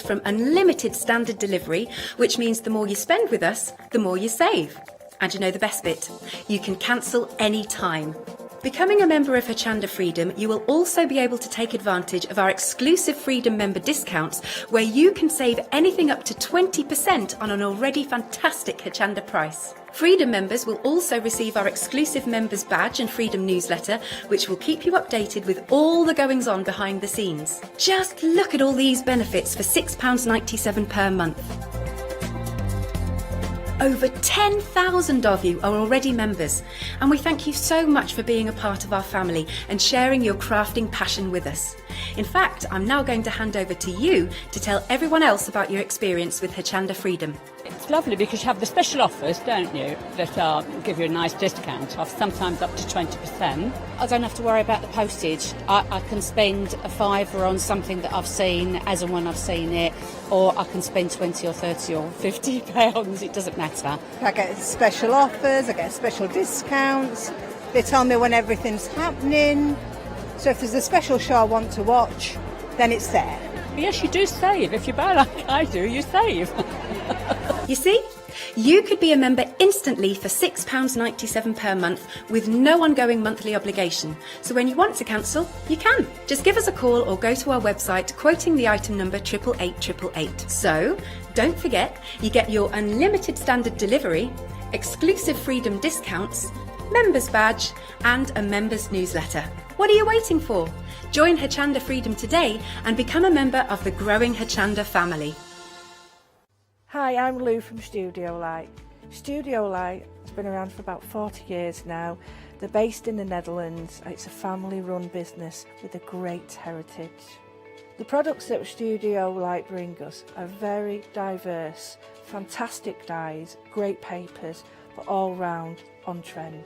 From unlimited standard delivery, which means the more you spend with us, the more you save. And you know the best bit? You can cancel any time. Becoming a member of Hochanda Freedom, you will also be able to take advantage of our exclusive Freedom member discounts, where you can save anything up to 20% on an already fantastic Hochanda price. Freedom members will also receive our exclusive members badge and Freedom newsletter, which will keep you updated with all the goings on behind the scenes. Just look at all these benefits for £6.97 per month. Over 10,000 of you are already members, and we thank you so much for being a part of our family and sharing your crafting passion with us. In fact, I'm now going to hand over to you to tell everyone else about your experience with Hochanda Freedom. It's lovely because you have the special offers, don't you, that give you a nice discount off, sometimes up to 20%. I don't have to worry about the postage. I can spend a fiver on something that I've seen as and when I've seen it, or I can spend 20 or 30 or 50 pounds, it doesn't matter. I get special offers, I get special discounts, they tell me when everything's happening, so if there's a special show I want to watch, then it's there. Yes, you do save. If you buy like I do, you save. You see? You could be a member instantly for £6.97 per month with no ongoing monthly obligation. So when you want to cancel, you can. Just give us a call or go to our website quoting the item number 88888. So don't forget, you get your unlimited standard delivery, exclusive Freedom discounts, members badge and a members newsletter. What are you waiting for? Join Hochanda Freedom today and become a member of the growing Hochanda family. Hi, I'm Lou from Studio Light. Studio Light has been around for about 40 years now. They're based in the Netherlands. It's a family-run business with a great heritage. The products that Studio Light bring us are very diverse, fantastic dyes, great papers, but all round on trend.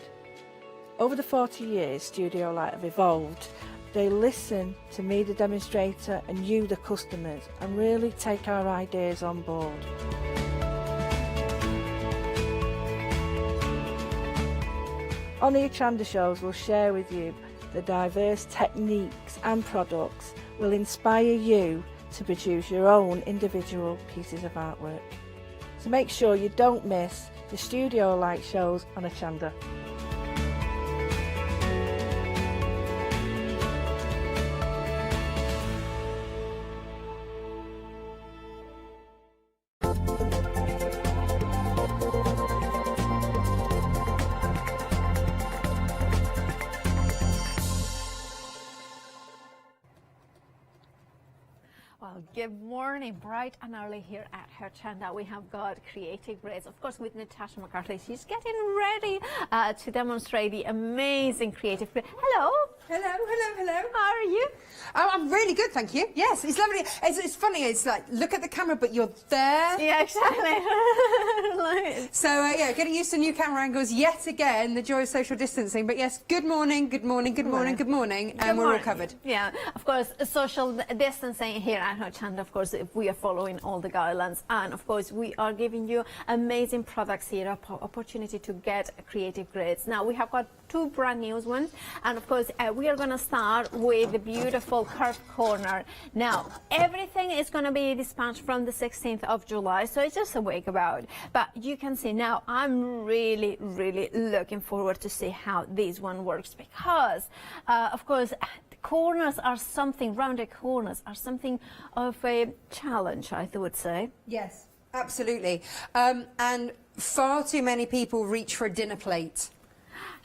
Over the 40 years Studio Light have evolved. They listen to me, the demonstrator, and you, the customers, and really take our ideas on board. On the Hochanda shows, we'll share with you the diverse techniques and products will inspire you to produce your own individual pieces of artwork. So make sure you don't miss the Studio Light shows on Hochanda. Well, good morning, bright and early here at Hochanda. We have got creative grades, of course, with Natasha McCarthy. She's getting ready to demonstrate the amazing creative grade. Hello. Hello, hello, hello. How are you? Oh, I'm really good, thank you. Yes, it's lovely. It's funny, it's like, look at the camera, but you're there. Yeah, exactly. So, yeah, getting used to new camera angles yet again, the joy of social distancing. But yes, good morning, good morning, good morning, good morning, and we're all covered. Yeah, of course, social distancing here at Hochanda, of course, we are following all the guidelines. And, of course, we are giving you amazing products here, opportunity to get creative grades. Now, we have got two brand new ones. And, of course, we are going to start with the beautiful curved corner. Now, everything is going to be dispatched from the 16th of July, so it's just a week about. But you can see now, I'm really, really looking forward to see how this one works because, of course, corners are something, rounded corners are something of a challenge, I would say. Yes, absolutely. And far too many people reach for a dinner plate.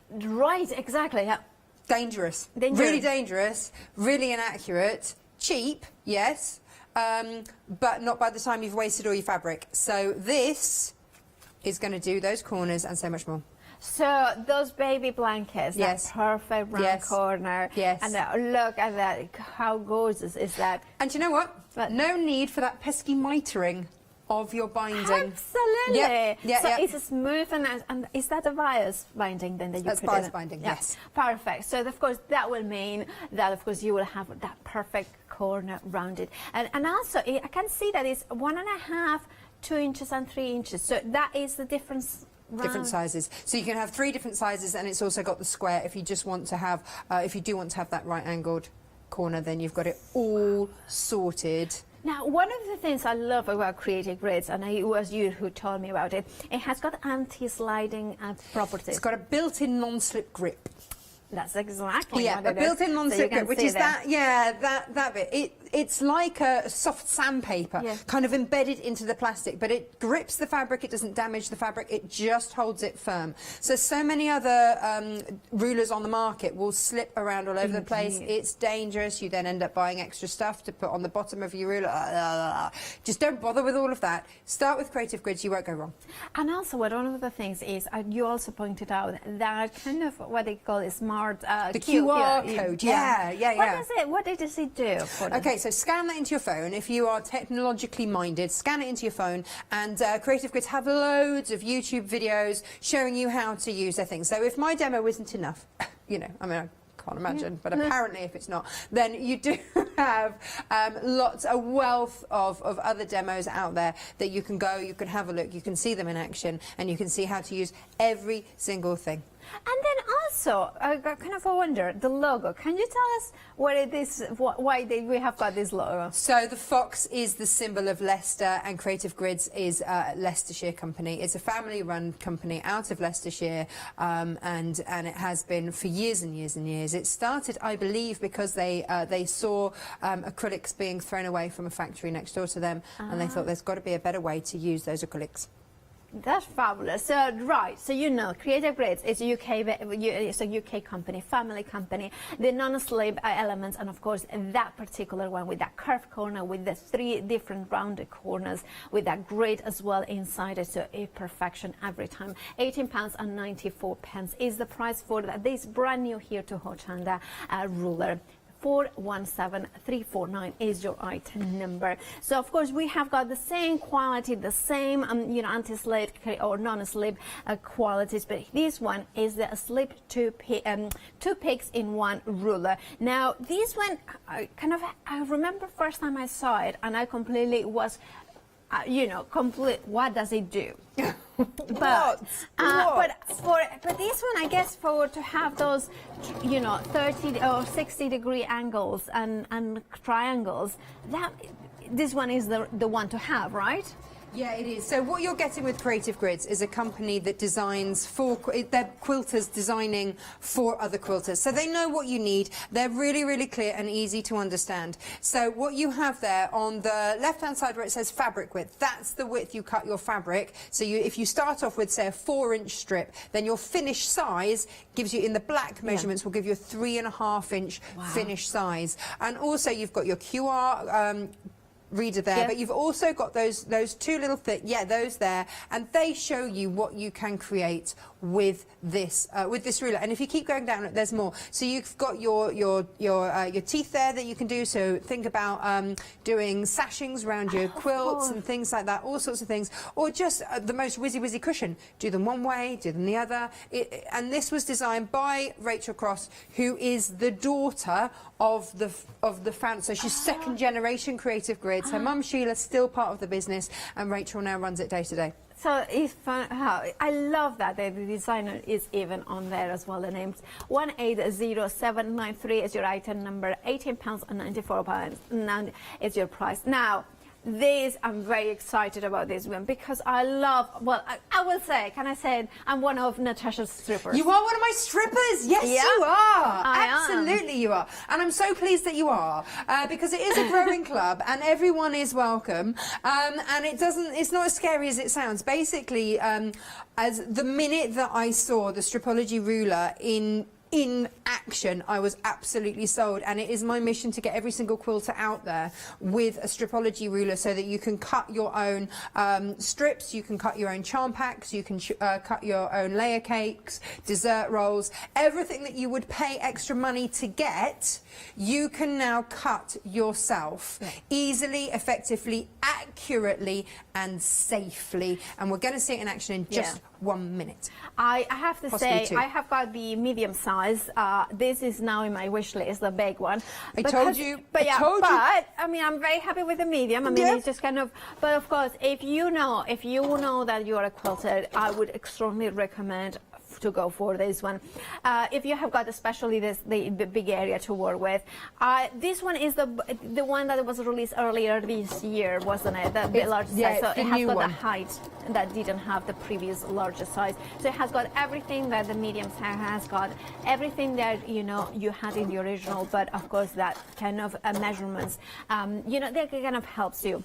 Right, exactly. Yeah. Dangerous. Really dangerous, really inaccurate, cheap, yes, but not by the time you've wasted all your fabric. So this is going to do those corners and so much more. So those baby blankets, yes, that perfect round corner, yes, and look at that, how gorgeous is that? And you know what? No need for that pesky mitering of your binding. Absolutely. Yeah, so it's a smooth and is that a bias binding then that you That's put bias in? binding, Yeah. yes. Perfect. So of course that will mean that of course you will have that perfect corner rounded. And also I can see that it's 1.5, 2 inches and 3 inches. So that is the difference. Different sizes. So you can have 3 different sizes, and it's also got the square if you just want to have, if you do want to have that right angled corner, then you've got it all sorted. Now, one of the things I love about Creative Grids, and it was you who told me about it, it has got anti-sliding properties. It's got a built-in non-slip grip. That's exactly yeah, what it a built-in is. non-slip So grip, which is that bit. It's like a soft sandpaper, kind of embedded into the plastic, but it grips the fabric. It doesn't damage the fabric. It just holds it firm. So many other rulers on the market will slip around all over the place. It's dangerous. You then end up buying extra stuff to put on the bottom of your ruler. Just don't bother with all of that. Start with Creative Grids. You won't go wrong. And also, one of the things is, you also pointed out that kind of what they call a smart the QR code. Yeah. What does it do for them? Okay, so scan that into your phone. If you are technologically minded, scan it into your phone, and Creative Grids have loads of YouTube videos showing you how to use their things. So if my demo isn't enough, you know, I mean, I can't imagine, but apparently if it's not, then you do have a wealth of other demos out there that you can go, you can have a look, you can see them in action, and you can see how to use every single thing. And then also, I kind of wonder, the logo. Can you tell us what it is, why we have got this logo? So the fox is the symbol of Leicester, and Creative Grids is a Leicestershire company. It's a family-run company out of Leicestershire, and it has been for years and years and years. It started, I believe, because they saw acrylics being thrown away from a factory next door to them, and they thought there's got to be a better way to use those acrylics. That's fabulous. So, right, so you know, Creative Grids is it's a UK company, family company. The non-slip elements, and of course that particular one with that curved corner, with the 3 different rounded corners, with that grid as well inside it, so a perfection every time. £18.94 is the price for this brand new here to Hochanda ruler. 417349 is your item number. So of course we have got the same quality, the same anti-slip or non-slip qualities, but this one is the slip 2 peaks in 1 ruler. Now this one, I remember first time I saw it, and I completely was what does it do? But this one, I guess, to have those 30 or 60 degree angles and triangles, this one is the one to have, right? Yeah, it is. So what you're getting with Creative Grids is a company that designs they're quilters designing for other quilters. So they know what you need. They're really, really clear and easy to understand. So what you have there on the left-hand side where it says fabric width, that's the width you cut your fabric. So if you start off with, say, a 4-inch strip, then your finished size gives you, in the black measurements, will give you a 3.5-inch finished size. And also you've got your QR reader there, but you've also got those 2 little those there, and they show you what you can create with this ruler. And if you keep going down, there's more. So you've got your teeth there that you can do. So think about doing sashings around your quilts and things like that, all sorts of things, or just the most whizzy cushion. Do them one way, do them the other. And this was designed by Rachel Cross, who is the daughter of the founder. So she's 2nd generation Creative Grids. Her mum Sheila's still part of the business, and Rachel now runs it day to day. So it's fun. I love that the designer is even on there as well. The name's 180793 is your item number. £18.94 is your price. Now, I'm very excited about this one because I love, I will say, I'm one of Natasha's strippers. You are one of my strippers? Yes, you are. Absolutely you are. And I'm so pleased that you are, because it is a growing club and everyone is welcome. And it's not as scary as it sounds. Basically, as the minute that I saw the Stripology ruler in action, I was absolutely sold, and it is my mission to get every single quilter out there with a Stripology ruler so that you can cut your own strips, you can cut your own charm packs, you can cut your own layer cakes, dessert rolls, everything that you would pay extra money to get, you can now cut yourself easily, effectively, accurately and safely, and we're going to see it in action in just 1 minute. I have to Possibly say, 2. I have got the medium size. This is now in my wish list, the big one. I told you. But I mean, I'm very happy with the medium. I mean, it's just kind of. But of course, if you know that you are a quilter, I would strongly recommend to go for this one. If you have got especially the big area to work with, this one is the one that was released earlier this year, wasn't it? The large size. So it has got the height that didn't have the previous larger size. So it has got everything that the medium size has got, everything that you had in the original, but of course that kind of measurements, that kind of helps you.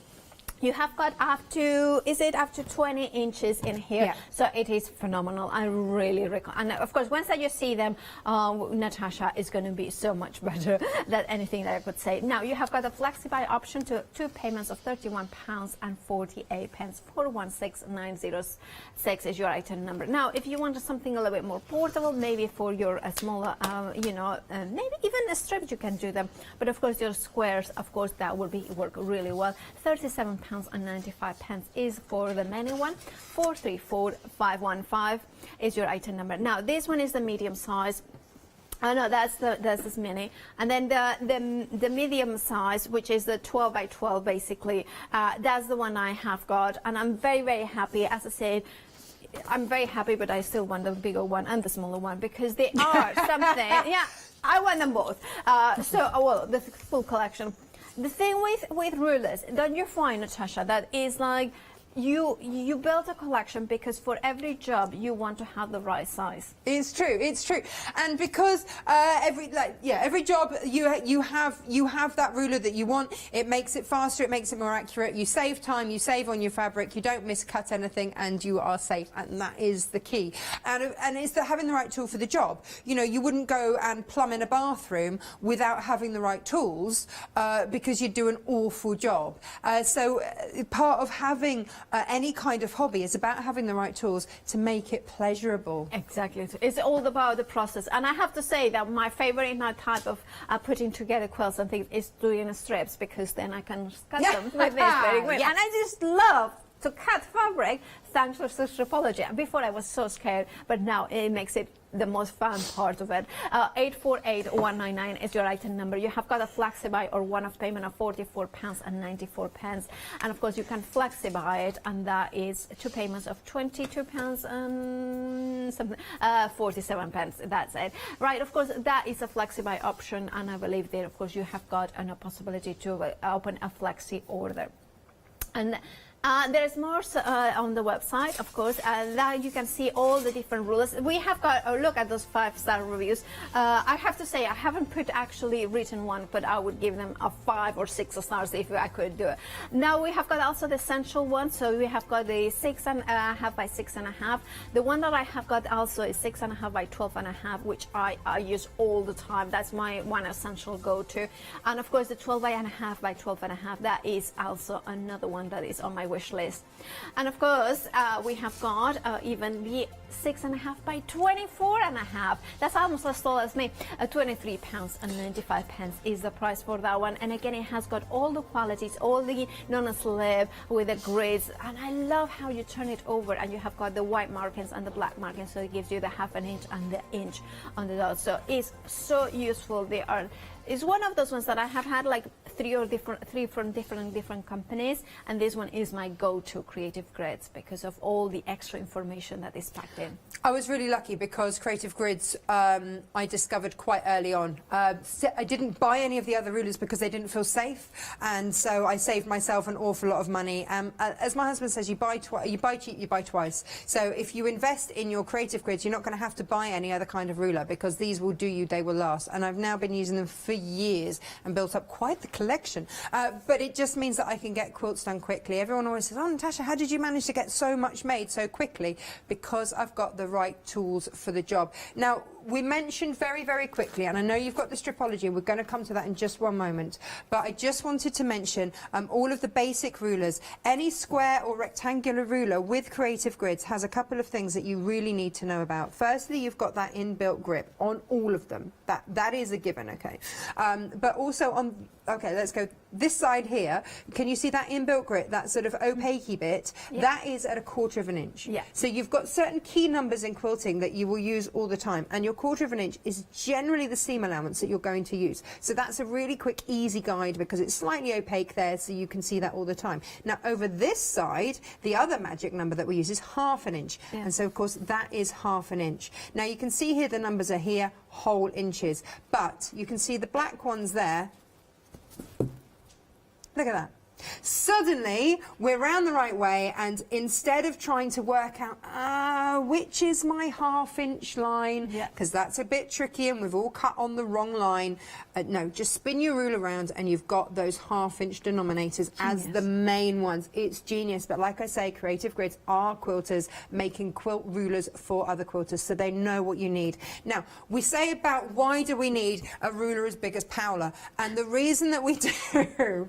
You have got up to 20 inches in here? Yeah. So it is phenomenal. I really recommend. And of course, once that you see them, Natasha, is going to be so much better than anything that I could say. Now, you have got a flexi-buy option to 2 payments of £31.48. 416906 is your item number. Now, if you want something a little bit more portable, maybe for your smaller, maybe even a strips, you can do them. But of course, your squares, of course, that will work really well. £37.95 is for the mini one. 434515 is your item number. Now, this one is the medium size. Oh no, that's this mini, and then the medium size, which is the 12 by 12, basically. That's the one I have got, and I'm very, very happy. As I said, I'm very happy, but I still want the bigger one and the smaller one because they are something. Yeah, I want them both. The full collection. The thing with rulers, don't you find, Natasha, that is like you build a collection because for every job you want to have the right size. It's true, and because every job you have that ruler that you want. It makes it faster, it makes it more accurate. You save time, you save on your fabric, you don't miscut anything, and you are safe. And that is the key. And it's having the right tool for the job. You wouldn't go and plumb in a bathroom without having the right tools because you'd do an awful job. So part of having any kind of hobby is about having the right tools to make it pleasurable. Exactly. It's all about the process. And I have to say that my favorite type of putting together quilts and things is doing strips, because then I can cut them with this very quick. And I just love to cut fabric thanks to stripology. Before I was so scared, but now it makes it the most fun part of it. 848199 is your item number. You have got a flexi-buy or one-off payment of £44.94, and of course you can flexi-buy it, and that is 2 payments of £22 and something, 47 pence. That's it. Right. Of course, that is a flexi-buy option, and I believe there, of course, you have got a possibility to open a flexi order. And there's more on the website, of course. Now you can see all the different rulers. We have got a look at those 5-star reviews. I have to say, I haven't actually written one, but I would give them a 5 or 6 stars if I could do it. Now we have got also the essential one. So we have got the 6.5 by 6.5. The one that I have got also is 6.5 by 12.5, which I use all the time. That's my one essential go-to. And of course the 12.5 by 12.5. That is also another one that is on my wish list. And of course we have got even the 6.5 by 24.5. That's almost as tall as me. £23.95 is the price for that one. And again, it has got all the qualities, all the non-slip with the grids, and I love how you turn it over and you have got the white markings and the black markings, so it gives you the ½ inch and the inch on the dot. So it's so useful. It's one of those ones that I have had like three from different companies, and this one is my go-to Creative Grids because of all the extra information that is packed in. I was really lucky because Creative Grids I discovered quite early on. I didn't buy any of the other rulers because they didn't feel safe, and so I saved myself an awful lot of money. As my husband says, you buy cheap, you buy twice. So if you invest in your Creative Grids, you're not going to have to buy any other kind of ruler because these will do you, they will last. And I've now been using them for years and built up quite the collection. But it just means that I can get quilts done quickly. Everyone always says, "Oh, Natasha, how did you manage to get so much made so quickly?" Because I've got the right tools for the job. Now, we mentioned very, very quickly, and I know you've got the stripology, and we're going to come to that in just one moment, but I just wanted to mention all of the basic rulers. Any square or rectangular ruler with Creative Grids has a couple of things that you really need to know about. Firstly, you've got that inbuilt grip on all of them. That is a given, okay? But also on, okay, let's go this side here. Can you see that inbuilt grip, that sort of opaque bit? Yeah. That is at 1/4 inch. Yeah. So you've got certain key numbers in quilting that you will use all the time, and your 1/4 of an inch is generally the seam allowance that you're going to use. So that's a really quick, easy guide because it's slightly opaque there, so you can see that all the time. Now, over this side, the other magic number that we use is 1/2 an inch. Yeah. And so, of course, that is 1/2 an inch. Now, you can see here the numbers are here, whole inches. But you can see the black ones there. Look at that. Suddenly, we're round the right way, and instead of trying to work out, which is my 1/2 inch line, because that's a bit tricky and we've all cut on the wrong line, no, just spin your ruler around and you've got those 1/2 inch denominators as the main ones. It's genius, but like I say, Creative Grids are quilters making quilt rulers for other quilters, so they know what you need. Now, we say about why do we need a ruler as big as Paola, and the reason that we do...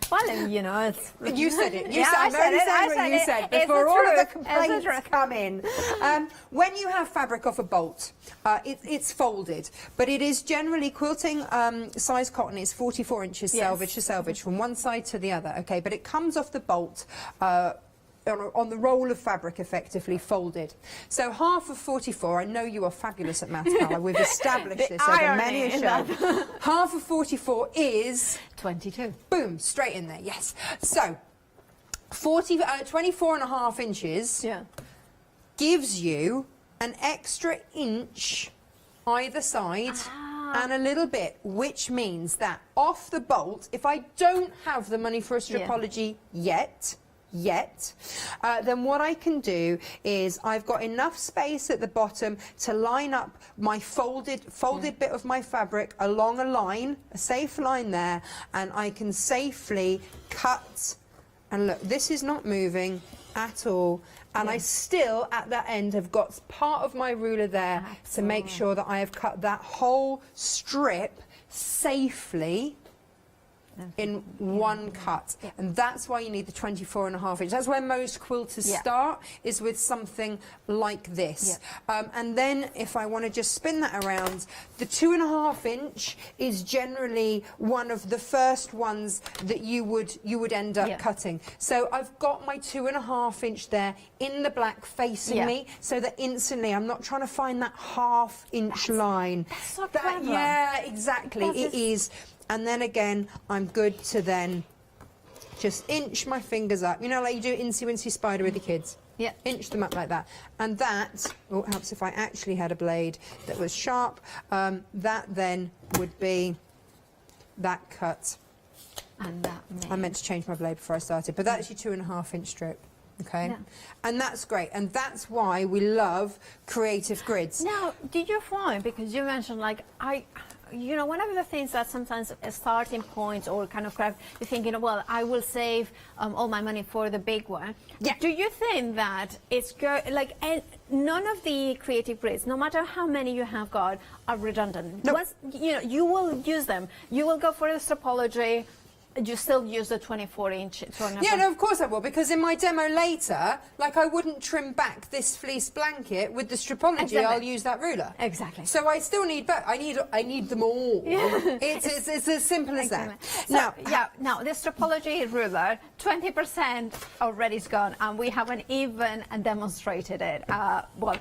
Well, you know, it's... You said it. You Yeah, said, I said it. I what said you it. said It's before the all of the truth. complaints It's the truth. come in. When you have fabric off a bolt, it's folded, but it is generally quilting size cotton is 44 inches selvage to selvage from one side to the other. Okay, but it comes off the bolt. On the roll of fabric, effectively folded. So 1/2 of 44, I know you are fabulous at maths, Paola, we've established this over many a show. 1/2 of 44 is... 22. Boom, straight in there, yes. So, 24.5 inches gives you an extra inch either side and a little bit, which means that off the bolt, if I don't have the money for a stripology yet, then what I can do is I've got enough space at the bottom to line up my folded bit of my fabric along a line, a safe line there, and I can safely cut. And look, this is not moving at all, and I still at that end have got part of my ruler there to make sure that I have cut that whole strip safely in one cut. And that's why you need the 24.5 inch. That's where most quilters start, is with something like this. And then if I want to just spin that around, the 2.5 inch is generally one of the first ones that you would end up cutting. So I've got my 2.5 inch there in the black facing me, so that instantly I'm not trying to find that 1/2 inch line. That's so clever. Yeah, exactly. It is. And then again, I'm good to then just inch my fingers up. You know, like you do Incy Wincy Spider with the kids. Yeah. Inch them up like that. And that, oh, it helps if I actually had a blade that was sharp. That then would be that cut. And that I meant to change my blade before I started, but that's your 2.5 inch strip. Okay, and that's great, and that's why we love Creative Grids. Now, did you find, because you mentioned, like, you know, one of the things that sometimes a starting point or kind of craft, you're thinking, well, I will save all my money for the big one. Yeah. Do you think that it's none of the Creative Grids, no matter how many you have got, are redundant? No. Once, you know, you will use them. You will go for the stripology. You still use the 24 inch. Yeah, no, of course I will, because in my demo later, like I wouldn't trim back this fleece blanket with the stripology. Exactly. I'll use that ruler. Exactly. So I still need both. I need them all. It's as simple as that. So, now the stripology ruler, 20% already is gone, and we haven't even demonstrated it. Well,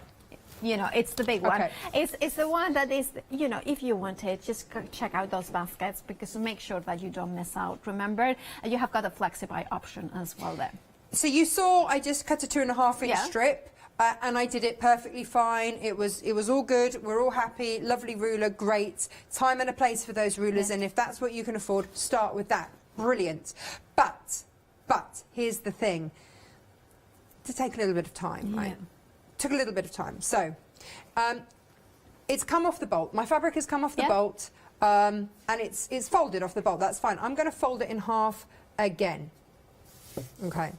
you know, it's the big one. It's the one that is, you know, if you want it, just check out those baskets, because make sure that you don't miss out. Remember, you have got a flexi-buy option as well there. So you saw I just cut a 2.5 inch strip. And I did it perfectly fine. It was all good. We're all happy. Lovely ruler, great. Time and a place for those rulers, and if that's what you can afford, start with that. Brilliant. But here's the thing. To take a little bit of time, right? Took a little bit of time. So it's come off the bolt. My fabric has come off the bolt, and it's folded off the bolt. That's fine. I'm going to fold it in half again. Okay.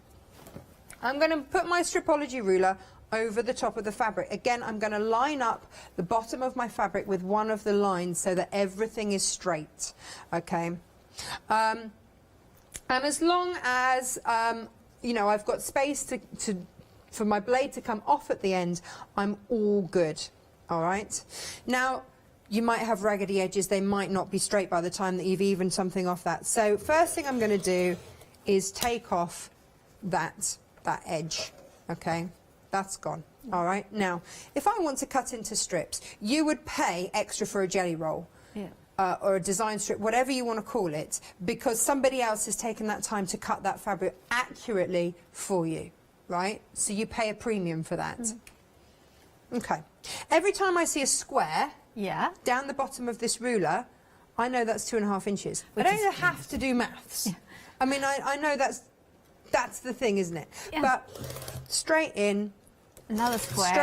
I'm going to put my stripology ruler over the top of the fabric. Again, I'm going to line up the bottom of my fabric with one of the lines so that everything is straight. Okay. And as long as you know, I've got space for my blade to come off at the end, I'm all good. All right. Now, you might have raggedy edges. They might not be straight by the time that you've evened something off that. So first thing I'm going to do is take off that edge. Okay, that's gone. All right. Now, if I want to cut into strips, you would pay extra for a jelly roll. Yeah. Or a design strip, whatever you want to call it, because somebody else has taken that time to cut that fabric accurately for you, right? So you pay a premium for that. Okay. Every time I see a square down the bottom of this ruler, I know that's 2.5 inches. I don't have to do maths. Yeah. I mean, I know that's the thing, isn't it? Yeah. But straight in, Another square.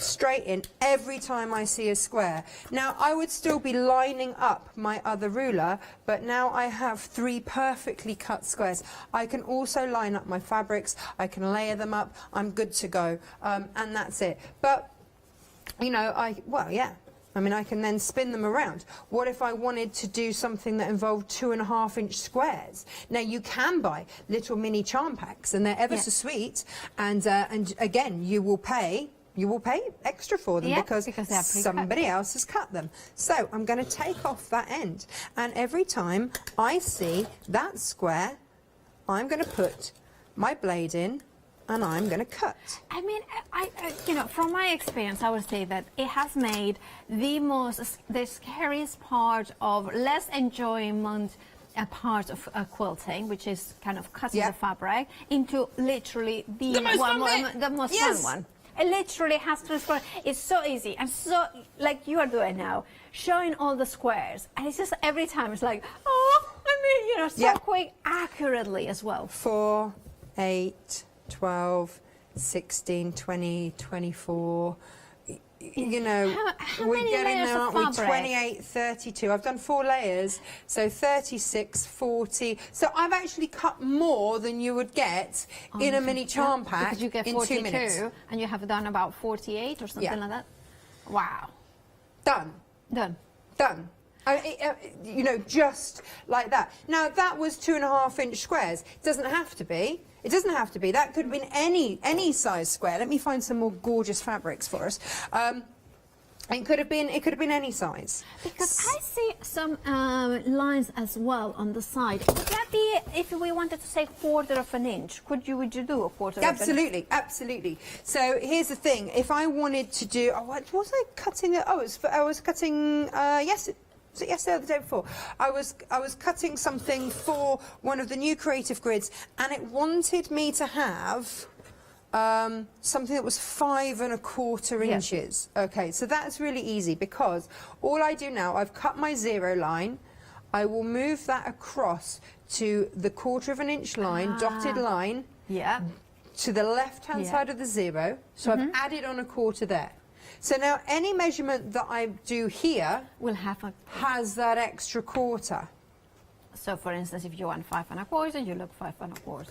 straight in every time I see a square. Now, I would still be lining up my other ruler, but now I have 3 perfectly cut squares. I can also line up my fabrics, I can layer them up, I'm good to go, and that's it. But, you know, I mean, I can then spin them around. What if I wanted to do something that involved 2.5-inch squares? Now, you can buy little mini charm packs, and they're ever so sweet, and again, you will pay extra for them because somebody else has cut them. So I'm going to take off that end, and every time I see that square, I'm going to put my blade in and I'm going to cut. I mean, you know, from my experience, I would say that it has made the scariest part of less enjoyment a part of quilting, which is kind of cutting the fabric, into literally the most fun one. It literally has to square. It's so easy and so like you are doing now, showing all the squares, and it's just every time it's like, oh, I mean, you know, so quick, accurately as well. 4, 8, 12, 16, 20, 24. You know, we're getting there, aren't we? 28, 32. I've done 4 layers, so 36, 40. So I've actually cut more than you would get in a mini charm pack because you get 42, in 2 minutes. And you have done about 48 or something like that. Wow. Done. You know, just like that. Now, that was 2.5-inch squares. It doesn't have to be. It doesn't have to be. That could have been any size square. Let me find some more gorgeous fabrics for us. It could have been any size. Because I see some lines as well on the side. Would that be, if we wanted to say 1/4 of an inch, would you do a 1/4 of an inch? Absolutely. So here's the thing. If I wanted to do, what was I cutting? I was cutting yesterday or the day before, I was cutting something for one of the new creative grids, and it wanted me to have something that was 5 1/4 inches. Okay, so that's really easy because all I do now, I've cut my 0 line, I will move that across to the 1/4 inch line, dotted line, to the left-hand side of the 0. So I've added on 1/4 there. So now any measurement that I do here has that extra 1/4. So for instance, if you want 5 1/4, you look 5 1/4.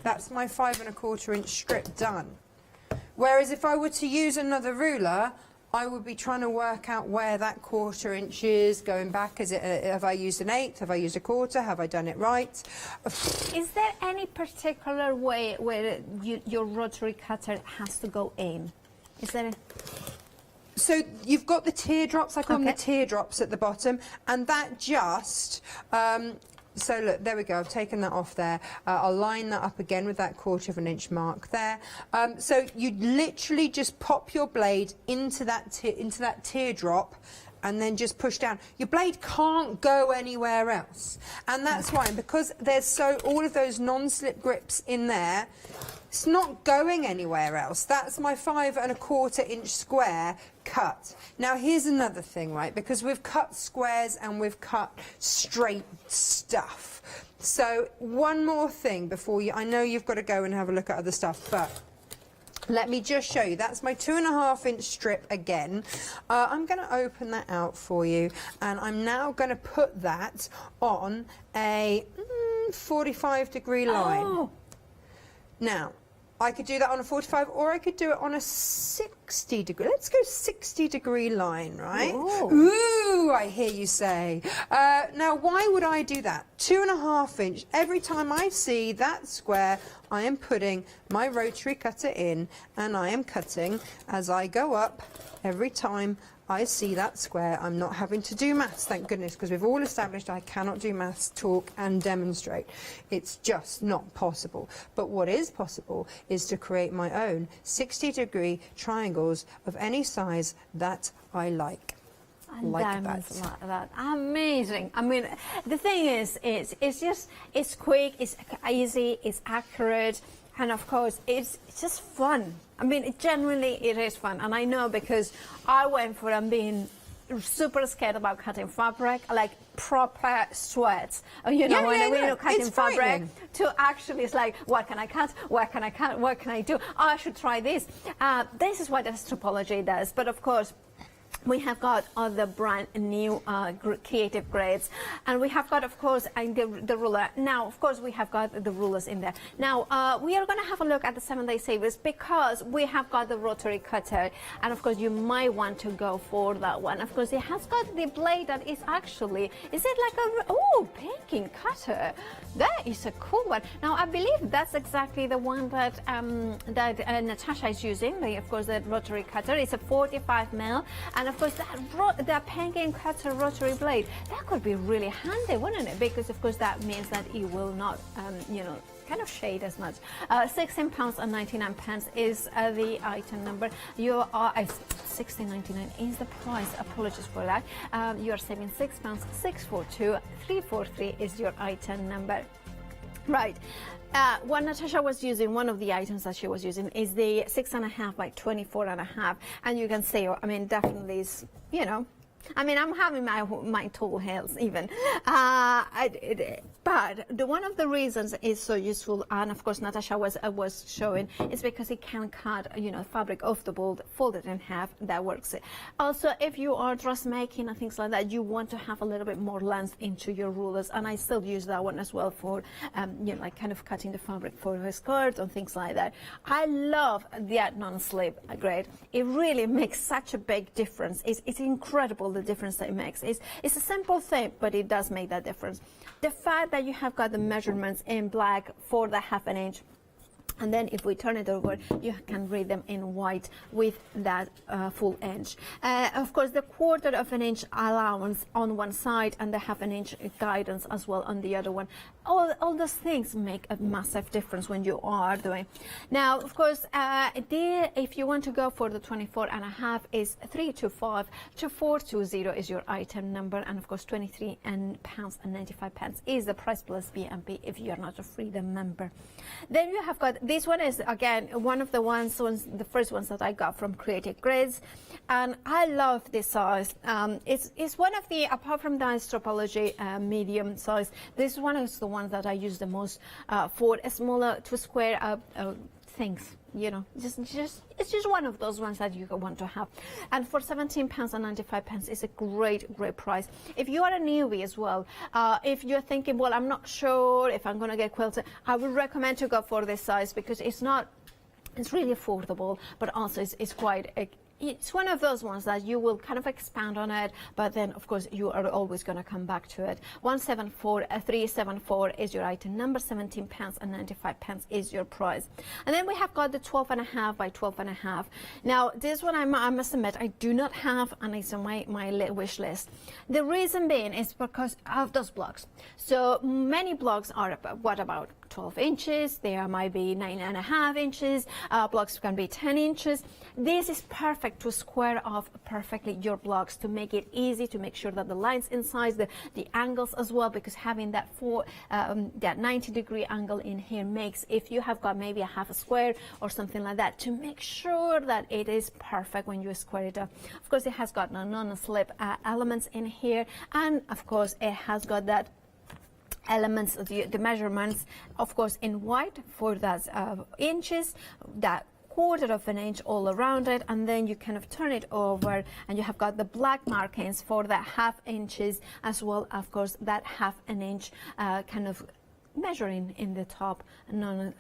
That's my 5 1/4 inch strip done. Whereas if I were to use another ruler, I would be trying to work out where that 1/4 inch is, going back, have I used an 1/8, have I used a 1/4, have I done it right? Is there any particular way where your rotary cutter has to go in? Is there So you've got the teardrops, I call them the teardrops at the bottom, and that just, so look, there we go, I've taken that off there. I'll line that up again with that 1/4 inch mark there. So you literally just pop your blade into that teardrop and then just push down. Your blade can't go anywhere else. And that's why, because there's all of those non-slip grips in there, it's not going anywhere else. That's my 5 1/4 inch square cut. Now here's another thing, right? Because we've cut squares and we've cut straight stuff. So one more thing before I know you've got to go and have a look at other stuff, but let me just show you. That's my 2.5 inch strip again. I'm going to open that out for you, and I'm now going to put that on a 45-degree line. Oh. Now, I could do that on a 45, or I could do it on a 60-degree. Let's go 60-degree line, right? Ooh, I hear you say. Now, why would I do that? 2.5 inch. Every time I see that square, I am putting my rotary cutter in, and I am cutting as I go up every time I see that square. I'm not having to do maths, thank goodness, because we've all established I cannot do maths, talk and demonstrate. It's just not possible. But what is possible is to create my own 60-degree triangles of any size that I like. And Like diamonds that. like that. Amazing. I mean, the thing is, it's quick, it's easy, it's accurate, and of course, it's just fun. I mean, it is fun, and I know because I went for being super scared about cutting fabric, like proper sweats. You know, when you're cutting fabric, to actually, it's like, what can I cut? What can I cut? What can I do? Oh, I should try this. This is what anthropology does, but of course, we have got other brand new creative grades, and we have got, of course, the ruler. Now, of course, we have got the rulers in there. Now, we are going to have a look at the 7-day savers because we have got the rotary cutter, and of course, you might want to go for that one. Of course, it has got the blade that is actually, is it like a, painting cutter? That is a cool one. Now, I believe that's exactly the one that Natasha is using. Of course, the rotary cutter. It's a 45 mil, and of course, that penguin cutter rotary blade, that could be really handy, wouldn't it? Because, of course, that means that it will not, kind of shade as much. £16.99 is the item number. You are, £16.99 is the price. Apologies for that. You are saving £6, 642, 343 is your item number. Right. What Natasha was using, one of the items that she was using is the 6.5 by 24.5, and you can see, I mean, definitely is, I mean, I'm having my tall heels even. But one of the reasons it's so useful, and of course Natasha was showing, is because it can cut, fabric off the board, fold it in half. That works. Also, if you are dressmaking and things like that, you want to have a little bit more length into your rulers, and I still use that one as well for, like kind of cutting the fabric for a skirt and things like that. I love that non-slip grade. It really makes such a big difference. It's incredible the difference that it makes. It's a simple thing, but it does make that difference. The fact that you have got the measurements in black for the 1/2 inch, and then if we turn it over, you can read them in white with that full inch. Of course, the 1/4 inch allowance on one side and the 1/2 inch guidance as well on the other one. All those things make a massive difference when you are doing. Now, of course, if you want to go for the 24.5 is 325, 2420 is your item number, and of course £23.95 is the price plus BMP if you are not a Freedom member. Then you have got, this one is again one of the the first ones that I got from Creative Grids, and I love this size. It's one of the, apart from the anthropology medium size, this one is the one that I use the most for a smaller to square up things. It's just one of those ones that you want to have. And for £17.95 is a great price. If you are a newbie as well, if you're thinking, well, I'm not sure if I'm going to get quilted, I would recommend to go for this size because it's really affordable, but also it's quite it's one of those ones that you will kind of expand on it, but then of course you are always going to come back to it. 374 is your item number, £17.95 is your price. And then we have got the 12.5 by 12.5. Now this one I must admit I do not have, and it's on my wish list. The reason being is because of those blocks. So many blocks are about 12 inches, there might be 9.5 inches, blocks can be 10 inches. This is perfect to square off perfectly your blocks, to make it easy, to make sure that the lines inside, the angles as well, because having that 90-degree angle in here makes, if you have got maybe a 1/2 square or something like that, to make sure that it is perfect when you square it up. Of course, it has got non-slip elements in here, and of course, it has got that elements of the measurements, of course, in white for that inches, that 1/4 inch all around it, and then you kind of turn it over and you have got the black markings for that 1/2 inches as well, of course, that 1/2 inch kind of measuring in the top. And I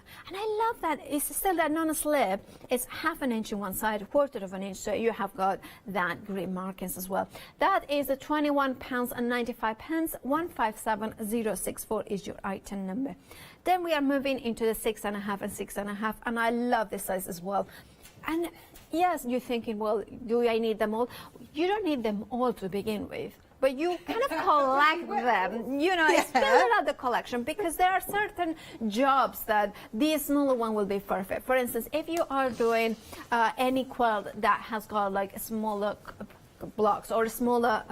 love that it's still that non-slip. It's 1/2 inch in one side, 1/4 inch, so you have got that green markings as well. That is the £21.95. 157064 is your item number. Then we are moving into the 6.5 and 6.5, and I love this size as well. And yes, you're thinking, well, do I need them all? You don't need them all to begin with. But you kind of collect them, you know, it's build out the collection, because there are certain jobs that the smaller one will be perfect. For instance, if you are doing any quilt that has got like a smaller blocks or smaller,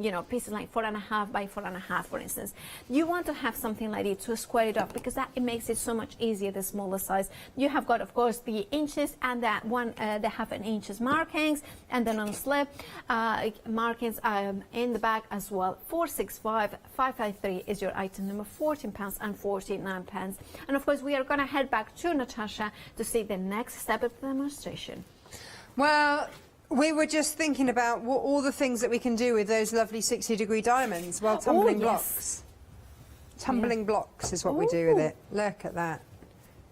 you know, pieces like 4.5 by 4.5, for instance, you want to have something like it to square it off, because that it makes it so much easier. The smaller size, you have got, of course, the inches, and that one they have an inches markings, and then on slip markings in the back as well. 465 553 is your item number, £14 and 49 pence. And of course, we are going to head back to Natasha to see the next step of the demonstration. Well, we were just thinking about all the things that we can do with those lovely 60-degree diamonds while tumbling blocks. Tumbling blocks is what we do with it. Look at that.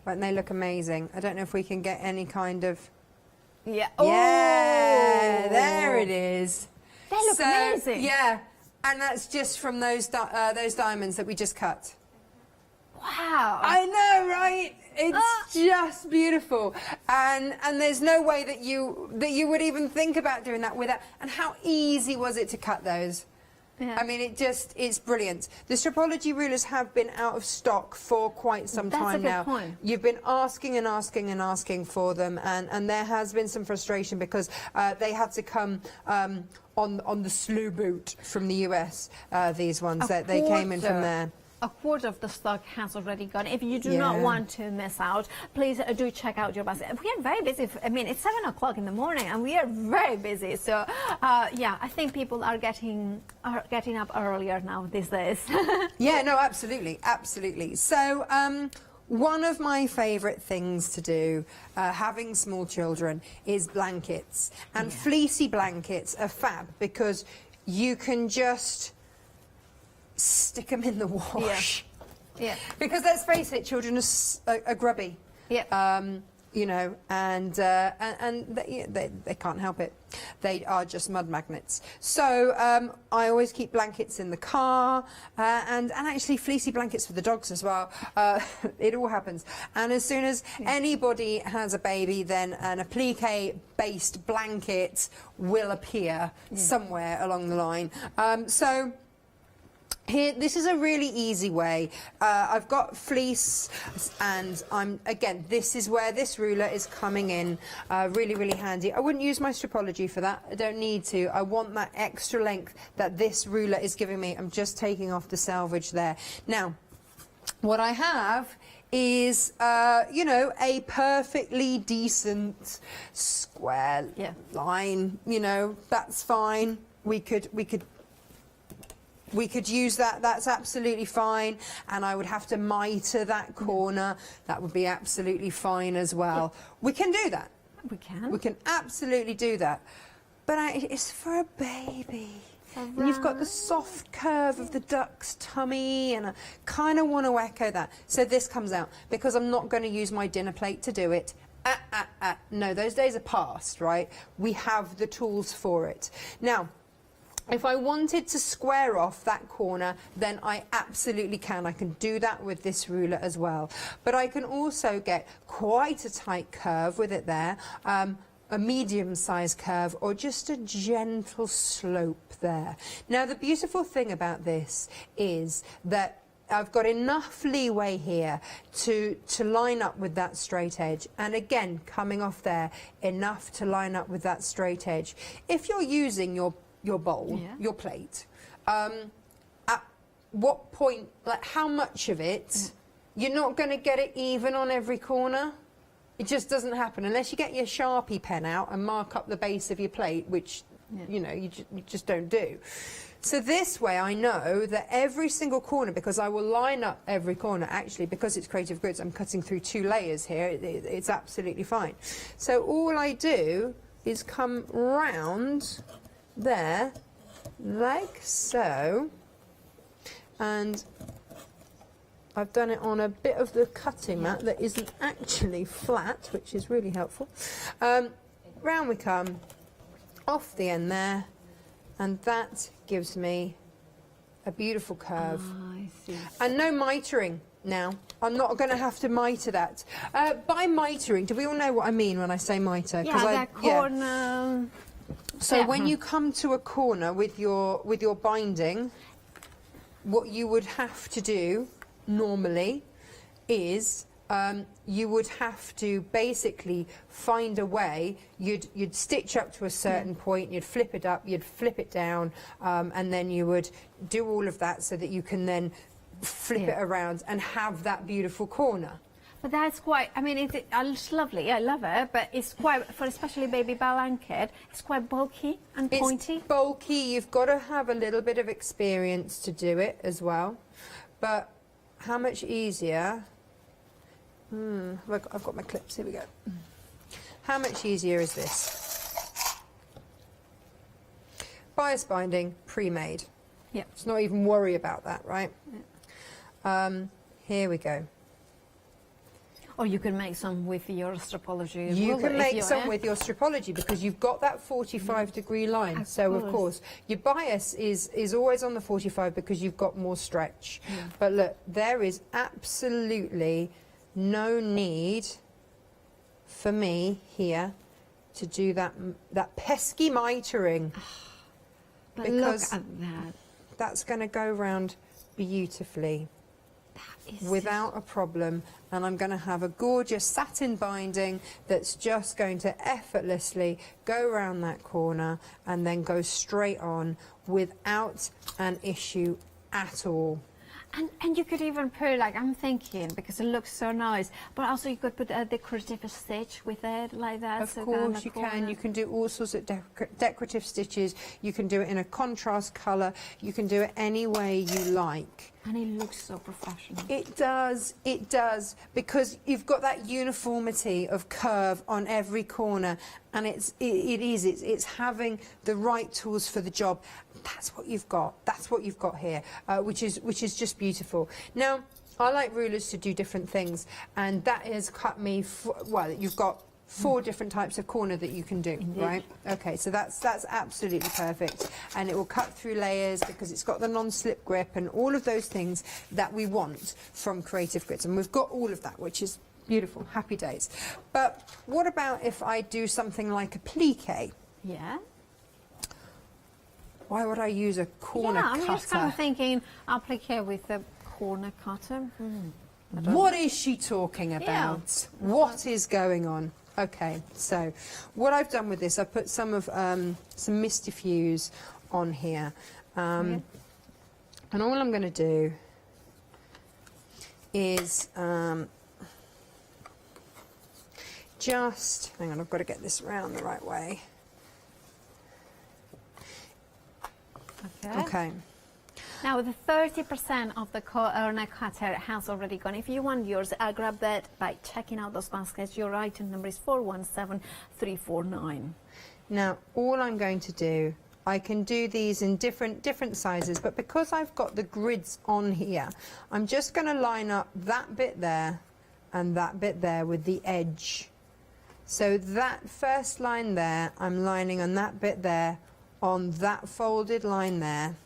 Don't they look amazing? I don't know if we can get any kind of... Yeah. Yeah, there it is. They look amazing. Yeah, and that's just from those diamonds that we just cut. Wow. I know, right? It's just beautiful, and there's no way that you would even think about doing that without. And how easy was it to cut those? Yeah. I mean, it's brilliant. The Stripology rulers have been out of stock for quite some time now. That's a good point. You've been asking and asking and asking for them, and there has been some frustration because they had to come on the slew boot from the US. These ones that they came in from there. A quarter of the stock has already gone. If you do not want to miss out, please do check out your basket. We are very busy. I mean, it's 7 o'clock in the morning, and we are very busy. So, yeah, I think people are getting up earlier now these days. Yeah, no, absolutely, absolutely. So, one of my favourite things to do, having small children, is blankets. And fleecy blankets are fab because you can just stick them in the wash. Yeah. Because let's face it, children are grubby. Yeah. You know, and they can't help it. They are just mud magnets. So I always keep blankets in the car, and actually fleecy blankets for the dogs as well. It all happens. And as soon as anybody has a baby, then an applique-based blanket will appear somewhere along the line. So here, this is a really easy way. I've got fleece, and this is where this ruler is coming in. Really, really handy. I wouldn't use my Stripology for that. I don't need to. I want that extra length that this ruler is giving me. I'm just taking off the selvage there. Now, what I have is, you know, a perfectly decent square line. You know, that's fine. We could use that. That's absolutely fine. And I would have to mitre that corner. That would be absolutely fine as well. We can do that. We can. We can absolutely do that. But it's for a baby. And you've got the soft curve of the duck's tummy, and I kind of want to echo that. So this comes out, because I'm not going to use my dinner plate to do it. No, those days are past, right? We have the tools for it. Now, if I wanted to square off that corner, then I absolutely can. I can do that with this ruler as well. But I can also get quite a tight curve with it there, a medium-sized curve, or just a gentle slope there. Now, the beautiful thing about this is that I've got enough leeway here to line up with that straight edge. And again, coming off there, enough to line up with that straight edge. If you're using your bowl, your plate, at what point, like how much of it, you're not going to get it even on every corner. It just doesn't happen unless you get your Sharpie pen out and mark up the base of your plate, which, you know, you just don't do. So this way I know that every single corner, because I will line up every corner, actually, because it's Creative Grids, I'm cutting through 2 layers here, it's absolutely fine. So all I do is come round there, like so, and I've done it on a bit of the cutting mat that isn't actually flat, which is really helpful. Round we come, off the end there, and that gives me a beautiful curve. I see. And no mitering now. I'm not going to have to mitre that. By mitering, do we all know what I mean when I say mitre? Yeah, that corner. So Yeah. when you come to a corner with your binding, what you would have to do normally is you would have to basically find a way. You'd stitch up to a certain point, you'd flip it up, you'd flip it down, and then you would do all of that so that you can then flip it around and have that beautiful corner. But that's quite, I mean, it's lovely, I love it, but it's quite, for especially baby blanket, it's quite bulky and pointy. It's bulky, you've got to have a little bit of experience to do it as well. But how much easier, I've got my clips, here we go. How much easier is this? Bias binding, pre-made. Yeah. Let's not even worry about that, right? Yeah. Here we go. Or you can make some with your strapology as You well, can if make you some want. with your strapology because you've got that 45-degree line. So, of course, your bias is always on the 45 because you've got more stretch. But look, there is absolutely no need for me here to do that pesky mitering. But because look at that. that's going to go round beautifully without a problem, and I'm going to have a gorgeous satin binding that's just going to effortlessly go around that corner and then go straight on without an issue at all. And you could even put, like, I'm thinking, because it looks so nice, but also you could put a decorative stitch with it, like that. Of so course you can. You can do all sorts of decorative stitches. You can do it in a contrast colour. You can do it any way you like. And it looks so professional. It does, because you've got that uniformity of curve on every corner, and it's having the right tools for the job. That's what you've got. That's what you've got here, which is just beautiful. Now, I like rulers to do different things, and that has cut me. Well, you've got 4 different types of corner that you can do, right? Okay, so that's absolutely perfect, and it will cut through layers because it's got the non-slip grip and all of those things that we want from Creative Grids, and we've got all of that, which is beautiful. Happy days. But what about if I do something like a plique? Yeah. Why would I use a corner Yeah, I'm cutter? just kind of thinking applique with a corner cutter. What is she talking about? What is going on? Okay, so what I've done with this, I've put some of some Mist Diffuse on here, and all I'm going to do is just hang on. I've got to get this round the right way. Okay. Now, the 30% of the corner cutter has already gone. If you want yours, I'll grab that by checking out those baskets. Your item number is 417349. Now, all I'm going to do, I can do these in different sizes, but because I've got the grids on here, I'm just going to line up that bit there and that bit there with the edge. So that first line there, I'm lining on that bit there, on that folded line there.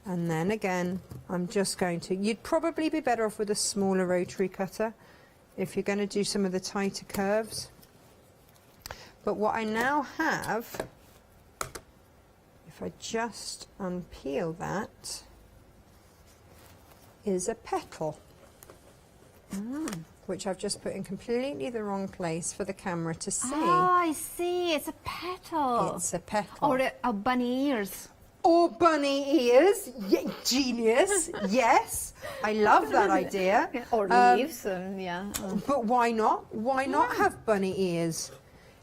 And then again, I'm just going to, you'd probably be better off with a smaller rotary cutter if you're going to do some of the tighter curves. But what I now have, if I just unpeel that, is a petal, which I've just put in completely the wrong place for the camera to see. Oh, I see. It's a petal. It's a petal. Or a bunny ears. Or bunny ears. Genius. Yes. I love that idea. Or leaves. Yeah. But why not? Why not have bunny ears?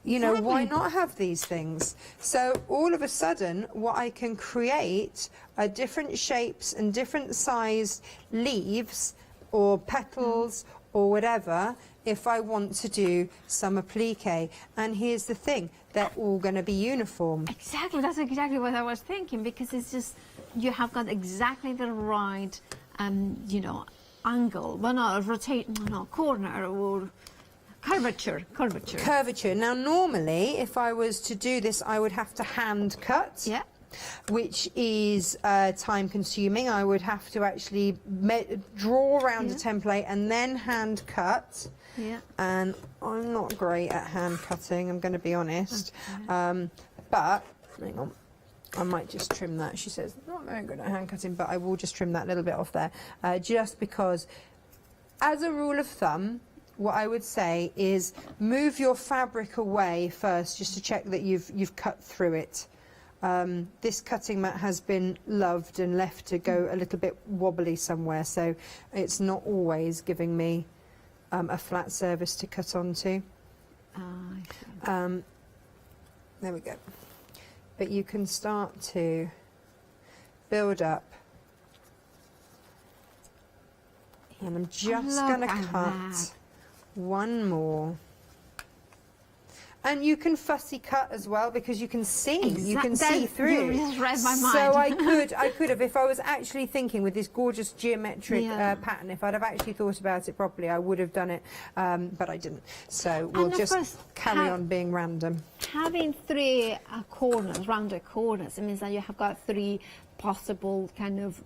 You know, why not have these things? So all of a sudden, what I can create are different shapes and different sized leaves or petals or whatever, if I want to do some applique. And here's the thing, they're all going to be uniform. Exactly, that's exactly what I was thinking, because it's just, you have got exactly the right, you know, angle, well, not rotate, no, corner or curvature. Now, normally, if I was to do this, I would have to hand cut. Yeah. which is time consuming. I would have to actually draw around a template and then hand cut. Yeah. And I'm not great at hand cutting, I'm going to be honest. But, hang on, I might just trim that. She says, not very good at hand cutting, but I will just trim that little bit off there. Just because, as a rule of thumb, what I would say is move your fabric away first, just to check that you've cut through it. This cutting mat has been loved and left to go a little bit wobbly somewhere, so it's not always giving me a flat surface to cut onto. There we go. But you can start to build up. And I'm just going to cut one more. And you can fussy cut as well, because you can see, you can see through. You just read my mind. So I could have, if I was actually thinking with this gorgeous geometric pattern, if I'd have actually thought about it properly, I would have done it, but I didn't. So we'll just carry on being random. Having three corners, rounded corners, it means that you have got three possible kind of,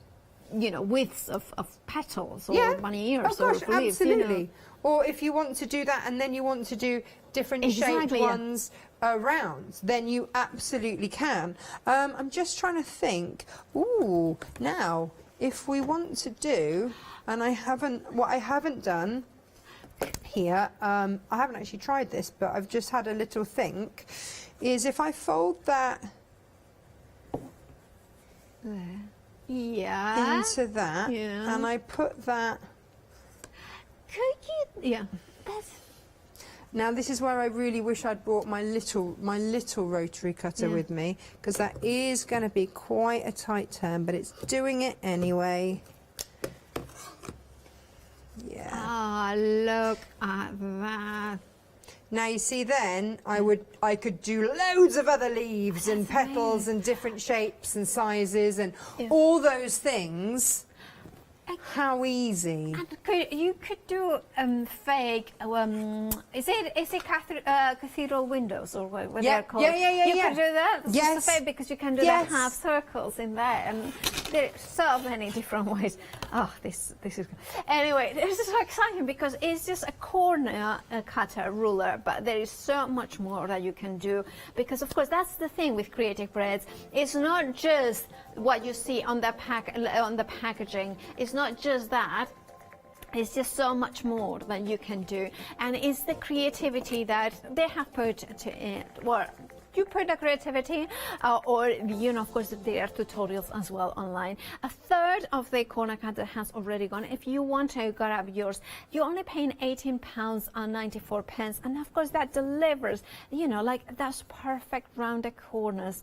you know, widths of petals or bunny ears or leaves. Absolutely. You know. Or if you want to do that and then you want to do different shaped ones around, then you absolutely can. I'm just trying to think. Ooh, now if we want to do, and what I haven't done here, I haven't actually tried this, but I've just had a little think, is if I fold that into that, and I put that. Could you? Yeah. Now this is where I really wish I'd brought my little rotary cutter with me, because that is going to be quite a tight turn, but it's doing it anyway. Yeah. Ah, look at that. Now you see, then I could do loads of other leaves and petals and different shapes and sizes and all those things. How easy! And you could do fake. Is it cathedral windows or what they're called? Yeah. You could do that. It's Yes. just fake, because you can do the half circles in there, and there are so many different ways. Oh, this is good. Anyway, this is so exciting because it's just a corner cutter ruler, but there is so much more that you can do, because of course that's the thing with creative breads. It's not just what you see on the packaging. It's not just that. It's just so much more that you can do, and it's the creativity that they have put to it. Well, you put the creativity, or you know, of course, there are tutorials as well online. A third of the corner cutter has already gone. If you want to grab yours, you're only paying £18.94, and of course that delivers, you know, like those perfect rounded corners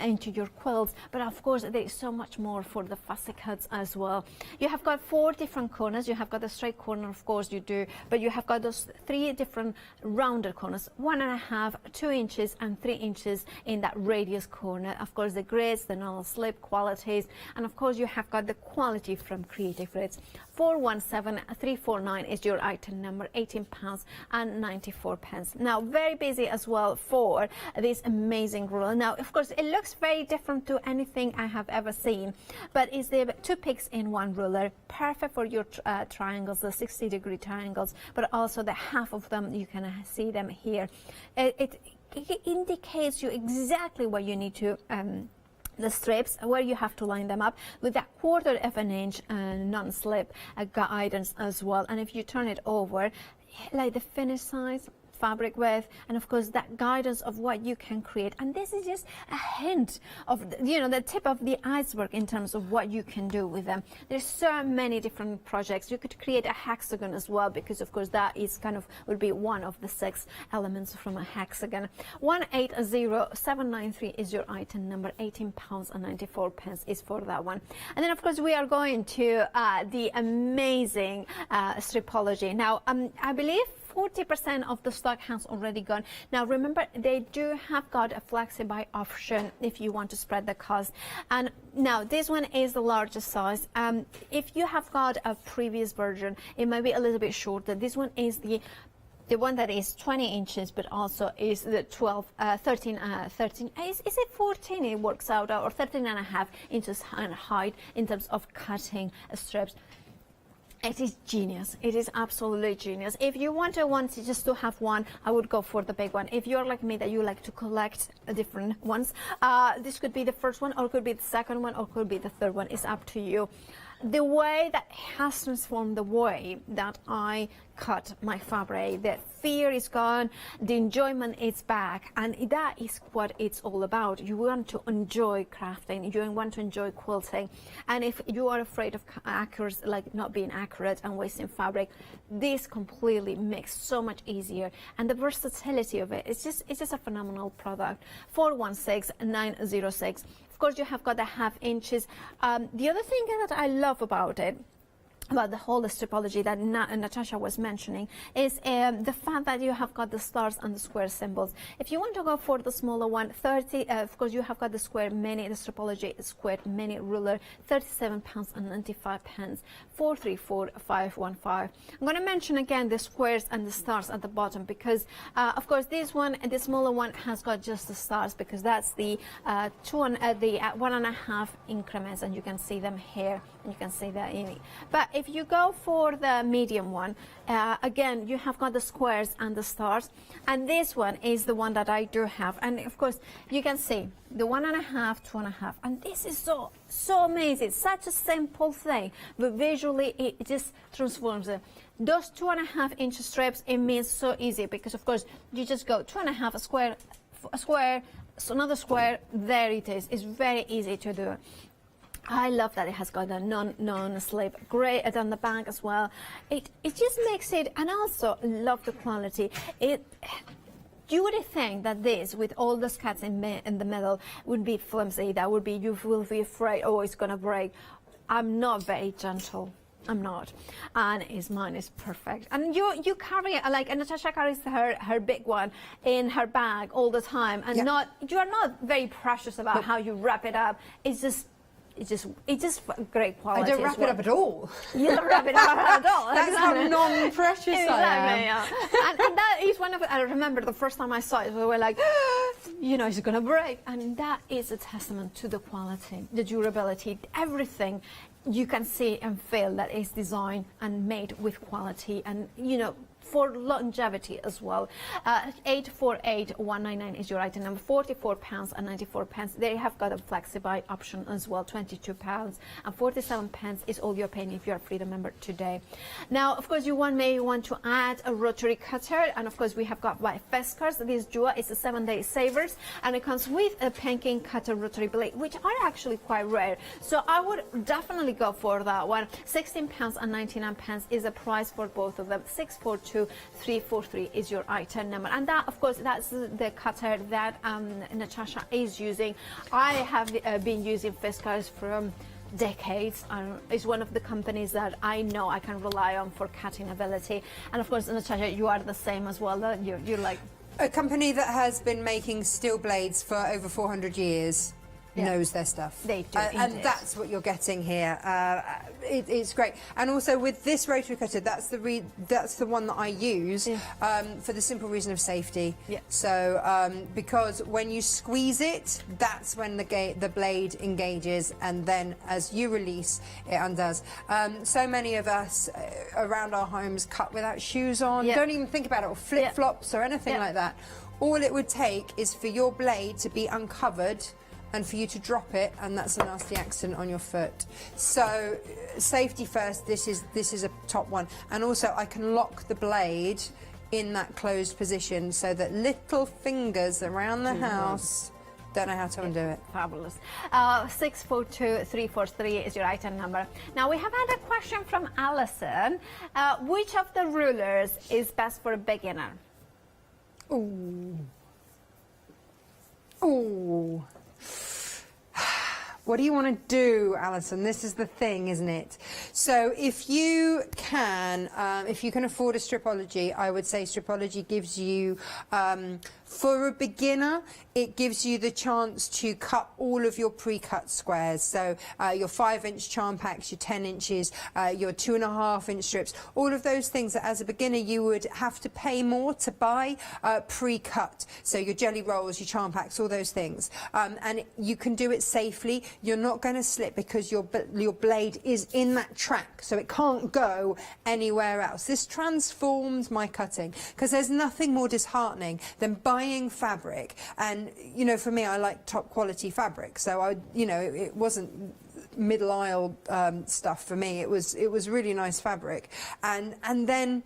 into your quilts. But of course, there is so much more for the fussy cuts as well. You have got 4 different corners. You have got the straight corner, of course you do, but you have got those 3 different rounded corners: 1.5, 2 inches, and 3 inches in that radius corner. Of course, the grids, the normal slip qualities, and of course you have got the quality from Creative Grids. 417349 is your item number, £18.94. Now, very busy as well for this amazing ruler. Now, of course, it looks very different to anything I have ever seen, but it's the 2 picks in 1 ruler, perfect for your triangles, the 60-degree triangles, but also the half of them, you can see them here. It indicates you exactly where you need to the strips, where you have to line them up with that 1/4 of an inch non-slip guidance as well. And if you turn it over, like the finish size, fabric width, and of course that guidance of what you can create. And this is just a hint of, you know, the tip of the iceberg in terms of what you can do with them. There's so many different projects. You could create a hexagon as well, because of course that is kind of would be one of the 6 elements from a hexagon. 180793 is your item number, £18.94 is for that one. And then of course we are going to the amazing stripology. Now I believe 40% of the stock has already gone. Now remember, they do have got a flexi-buy option if you want to spread the cost. And now this one is the largest size. If you have got a previous version, it might be a little bit shorter. This one is the the one that is 20 inches, but also is the 13, is it 14 it works out, or 13.5 inches height in terms of cutting strips. It is genius. It is absolutely genius. If you want just to have one, I would go for the big one. If you're like me, that you like to collect different ones, this could be the first one, or could be the second one, or could be the third one. It's up to you. The way that has transformed the way that I cut my fabric, the fear is gone, the enjoyment is back, and that is what it's all about. You want to enjoy crafting, you want to enjoy quilting, and if you are afraid of accuracy, like not being accurate and wasting fabric, this completely makes so much easier, and the versatility of it's just a phenomenal product. 416906. Of course, you have got the ½ inches. The other thing that I love about it, about the whole stripology that Natasha was mentioning, is the fact that you have got the stars and the square symbols. If you want to go for the smaller one, 30, of course you have got the square mini, the stripology square mini ruler, £37.95, 434515. I'm going to mention again the squares and the stars at the bottom, because of course this one, the smaller one, has got just the stars, because that's the 1.5 increments, and you can see them here, and you can see that in it. But if you go for the medium one, again, you have got the squares and the stars, and this one is the one that I do have. And of course, you can see the 1.5, 2.5, and this is so amazing. Such a simple thing, but visually it just transforms it. Those 2.5 inch strips, it means so easy, because of course you just go 2.5, a square, so another square, there it is. It's very easy to do. I love that it has got a non-slip grey on the back as well. It just makes it, and also love the quality. You would think that this, with all the scats in the middle, would be flimsy. That would be, you will be afraid, oh, it's gonna break. I'm not very gentle. I'm not, and mine is perfect. And you carry it, like, and Natasha carries her big one in her bag all the time, and you are not very precious about how you wrap it up. It's just great quality. I don't wrap it up at all. You don't wrap it up at all. That's how non-precious I am. Yeah. and that is one of it. I remember the first time I saw it, we were like, you know, it's going to break. And that is a testament to the quality, the durability, everything. You can see and feel that it's designed and made with quality, and, you know, for longevity as well. 848199 is your item number, £44.94. They have got a flexi-buy option as well, £22.47 is all you're paying if you're a Freedom member today. Now, of course, you may want to add a rotary cutter, and of course we have got by Fescars. This jewel is a 7-day savers, and it comes with a pancake cutter rotary blade, which are actually quite rare. So I would definitely go for that one. £16.99 is the price for both of them. 642343 is your item number, and that, of course, that's the cutter that Natasha is using. I have been using Fescars for decades. It's one of the companies that I know I can rely on for cutting ability, and of course, Natasha, you are the same as well. You're like a company that has been making steel blades for over 400 years. Knows their stuff. They do, and that's what you're getting here. It's great. And also with this rotary cutter, that's the one that I use for the simple reason of safety. Yeah. So because when you squeeze it, that's when the blade engages, and then as you release, it undoes. So many of us around our homes cut without shoes on. Don't even think about it, or flip-flops or anything like that. All it would take is for your blade to be uncovered and for you to drop it, and that's a nasty accident on your foot. So safety first. This is a top one, and also I can lock the blade in that closed position so that little fingers around the house don't know how to undo it. Fabulous. 642343 is your item number. Now we have had a question from Alison. Which of the rulers is best for a beginner? Ooh. What do you want to do, Alison? This is the thing, isn't it? So if you can afford a stripology, I would say stripology gives you, for a beginner, it gives you the chance to cut all of your pre-cut squares. So your 5-inch charm packs, your 10 inches, your 2.5-inch strips, all of those things that as a beginner you would have to pay more to buy pre-cut. So your jelly rolls, your charm packs, all those things. And you can do it safely. You're not going to slip because your blade is in that track, so it can't go anywhere else. This transformed my cutting, because there's nothing more disheartening than buying fabric, and you know, for me, I like top quality fabric, so it wasn't middle aisle stuff for me. It was really nice fabric, and then,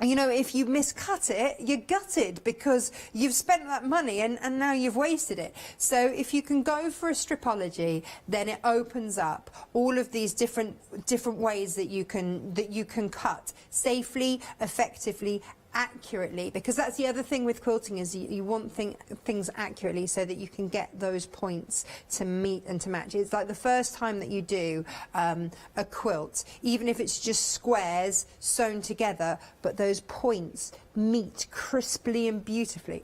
you know, if you miscut it, you're gutted because you've spent that money and now you've wasted it. So if you can go for a stripology, then it opens up all of these different ways that you can cut safely, effectively, accurately, because that's the other thing with quilting, is you want things accurately so that you can get those points to meet and to match. It's like the first time that you do a quilt, even if it's just squares sewn together, but those points meet crisply and beautifally.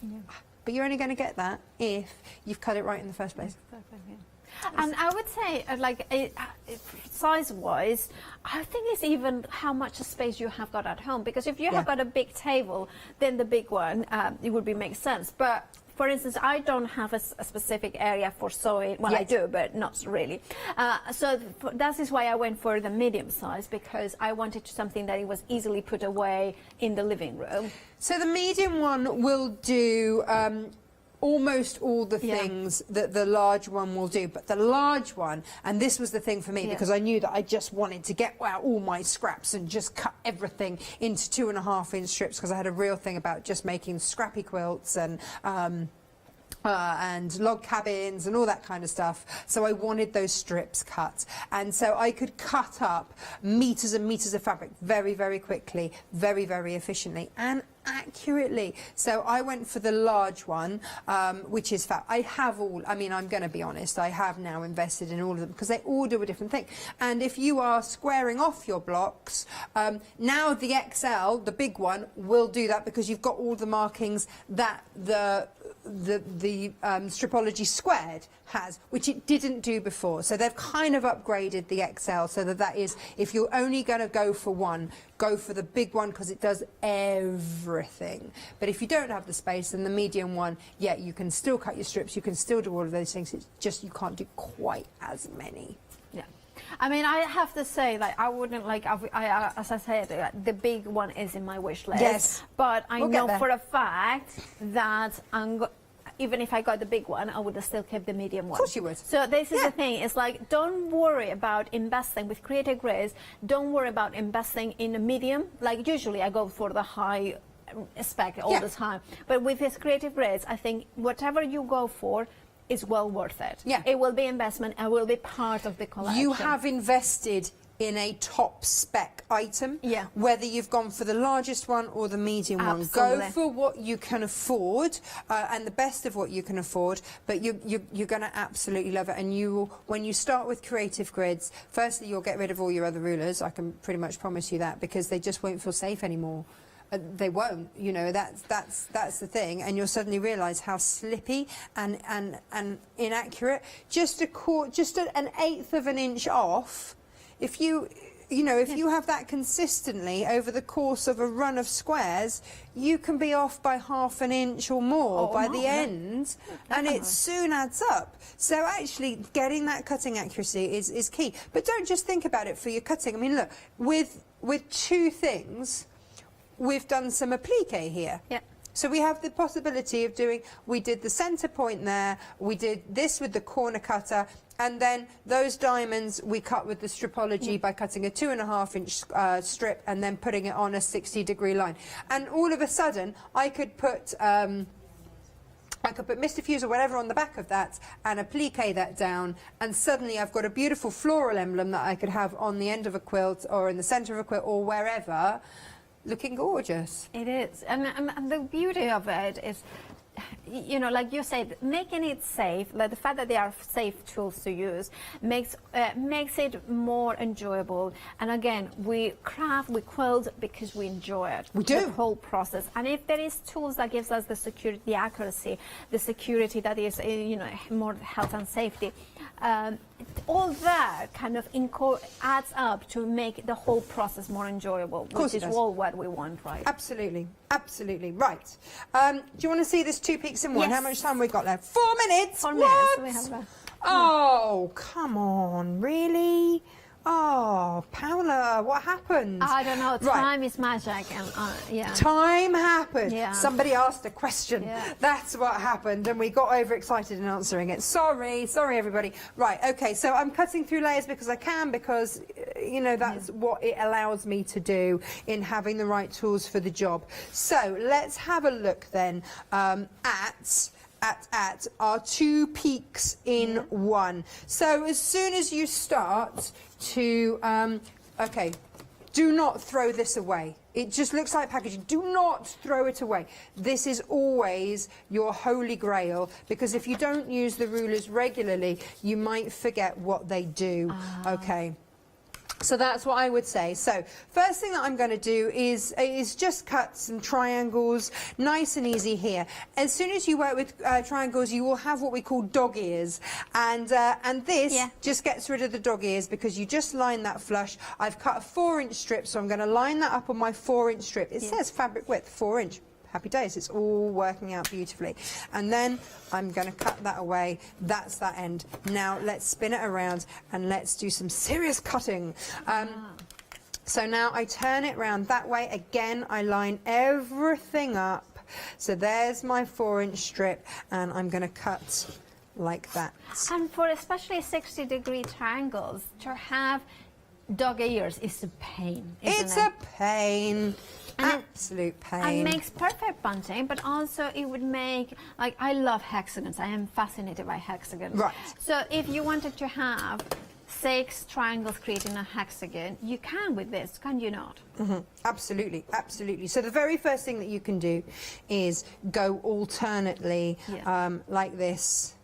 Yeah. But you're only going to get that if you've cut it right in the first place. And I would say, size-wise, I think it's even how much space you have got at home. Because if you have got a big table, then the big one, it would make sense. But for instance, I don't have a specific area for sewing. Well, I do, but not really. So that is why I went for the medium size, because I wanted something that it was easily put away in the living room. So the medium one will do almost all the things that the large one will do, but the large one, and this was the thing for me, because I knew that I just wanted to get out all my scraps and just cut everything into 2.5-inch strips, because I had a real thing about just making scrappy quilts and log cabins and all that kind of stuff. So I wanted those strips cut, and so I could cut up meters and meters of fabric very, very quickly, very, very efficiently and accurately. So I went for the large one, which is fat. I have all, I mean, I'm going to be honest, I have now invested in all of them because they all do a different thing. And if you are squaring off your blocks, now the XL, the big one, will do that, because you've got all the markings that the stripology squared has, which it didn't do before. So they've kind of upgraded the XL so that is, if you're only going to go for one, go for the big one, because it does everything. But if you don't have the space, then the medium one, yeah, you can still cut your strips, you can still do all of those things, it's just you can't do quite as many. Yeah. I mean, I have to say, like, I wouldn't, like, as I said, the big one is in my wish list. Yes. But I know for a fact that even if I got the big one, I would have still kept the medium one. Of course you would. So this is the thing. It's like, don't worry about investing with creative grids. Don't worry about investing in a medium. Like, usually I go for the high spec all the time. But with these creative grids, I think whatever you go for is well worth it. Yeah. It will be investment and will be part of the collection. You have invested in a top spec item, whether you've gone for the largest one or the medium one. Go for what you can afford, and the best of what you can afford, but you're going to absolutely love it. And when you start with creative grids, firstly, you'll get rid of all your other rulers. I can pretty much promise you that, because they just won't feel safe anymore. They won't, you know, that's the thing, and you'll suddenly realise how slippy and inaccurate. Just an eighth of an inch off. If you have that consistently over the course of a run of squares, you can be off by half an inch or more by the end, and it soon adds up. So actually getting that cutting accuracy is key. But don't just think about it for your cutting. I mean, look, with two things, we've done some applique here. Yeah. So we have the possibility of we did the centre point there, we did this with the corner cutter, and then those diamonds we cut with the stripology by cutting a 2.5-inch strip and then putting it on a 60-degree line. And all of a sudden, I could put Mr. Fuse or whatever on the back of that and applique that down, and suddenly I've got a beautiful floral emblem that I could have on the end of a quilt or in the centre of a quilt or wherever, looking gorgeous. It is, and the beauty of it is, you know, like you said, making it safe, like the fact that they are safe tools to use, makes it more enjoyable. And again, we craft, we quilt because we enjoy it. We do. The whole process. And if there is tools that gives us the security, the accuracy, the security that is, you know, more health and safety, all that kind of adds up to make the whole process more enjoyable, which is all what we want, right? Absolutely, absolutely. Right. Do you want to see this 2 peaks in one? Yes. How much time we got left? 4 minutes. 4 What? minutes. We have Oh, come on, really? Oh, Paula, what happened? I don't know. Right. Time is magic, and yeah. Time happened. Yeah. Somebody asked a question. Yeah. That's what happened, and we got overexcited in answering it. Sorry, everybody. Right, okay, so I'm cutting through layers because I can, because, you know, that's what it allows me to do in having the right tools for the job. So let's have a look then at our 2 peaks in one. So as soon as you start to, okay, do not throw this away. It just looks like packaging. Do not throw it away. This is always your holy grail, because if you don't use the rulers regularly, you might forget what they do. Okay. So that's what I would say. So first thing that I'm going to do is just cut some triangles, nice and easy here. As soon as you work with triangles, you will have what we call dog ears, and this just gets rid of the dog ears because you just line that flush. I've cut a 4-inch strip, so I'm going to line that up on my 4-inch strip. It says fabric width 4-inch. Happy days, it's all working out beautifully. And then I'm going to cut that away. That's that end. Now let's spin it around and let's do some serious cutting. So now I turn it around that way. Again, I line everything up. So there's my 4-inch strip, and I'm going to cut like that. And for especially 60-degree triangles, to have dog ears is a pain, isn't It's it? a pain. Absolute pain. And makes perfect bunting, but also it would make, like, I love hexagons. I am fascinated by hexagons. Right. So if you wanted to have 6 triangles creating a hexagon, you can with this, can you not? Absolutely, absolutely. So the very first thing that you can do is go alternately, like this,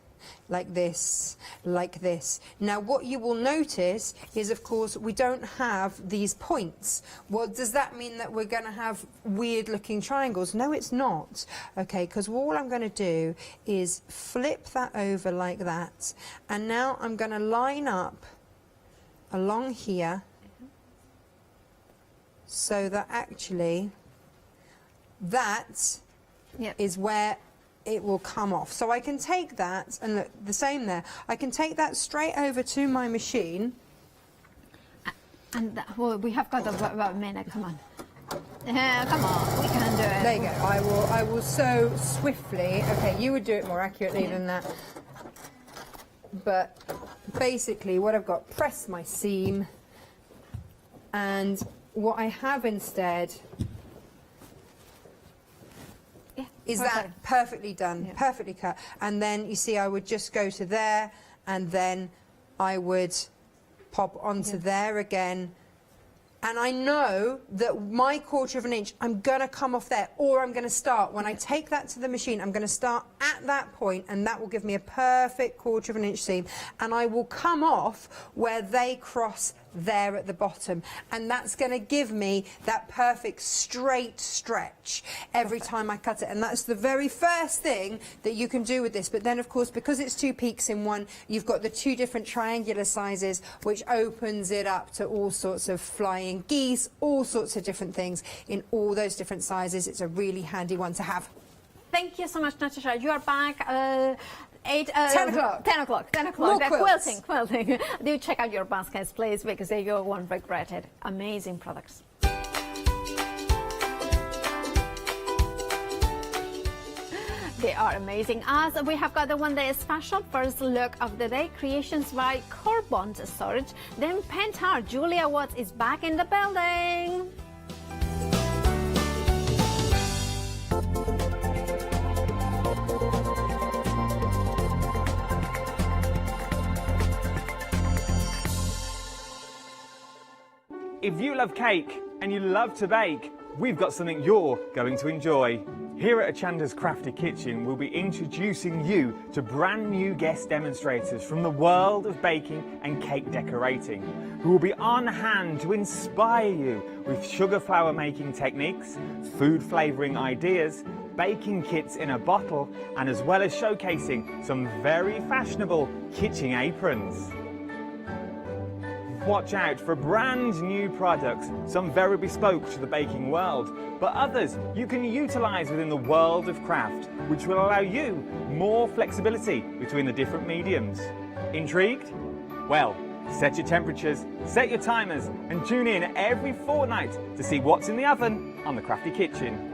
like this, like this. Now what you will notice is, of course, we don't have these points. Well, does that mean that we're going to have weird looking triangles? No, it's not. Okay, because all I'm going to do is flip that over like that, and now I'm going to line up along here so that actually that is where it will come off. So I can take that, and look, the same there. I can take that straight over to my machine. And well, we have got about a minute. Come on. Come on, we can do it. There you go. I will sew swiftly. Okay, you would do it more accurately than that. But basically what I've got, press my seam, and what I have instead is that perfectly done, perfectly cut. And then you see I would just go to there, and then I would pop onto there again. And I know that my 1/4 of an inch, I'm going to come off there, or I'm going to start. When I take that to the machine, I'm going to start at that point, and that will give me a perfect 1/4 of an inch seam. And I will come off where they cross there at the bottom, and that's going to give me that perfect straight stretch every time I cut it. And that's the very first thing that you can do with this. But then, of course, because it's 2 peaks in one, you've got the 2 different triangular sizes, which opens it up to all sorts of flying geese, all sorts of different things in all those different sizes. It's a really handy one to have. Thank you so much, Natasha. You are back 10 o'clock. 10 o'clock. 10 o'clock. Quilting. Do check out your baskets, please, because you won't regret it. Amazing products. They are amazing. As we have got the one-day special first look of the day, creations by Corbond Storage. Then Pentar, Julia Watts is back in the building. If you love cake and you love to bake, we've got something you're going to enjoy. Here at Hochanda's Crafty Kitchen, we'll be introducing you to brand new guest demonstrators from the world of baking and cake decorating, who will be on hand to inspire you with sugar flour making techniques, food flavouring ideas, baking kits in a bottle, and as well as showcasing some very fashionable kitchen aprons. Watch out for brand new products, some very bespoke to the baking world, but others you can utilise within the world of craft, which will allow you more flexibility between the different mediums. Intrigued? Well, set your temperatures, set your timers, and tune in every fortnight to see what's in the oven on the Crafty Kitchen.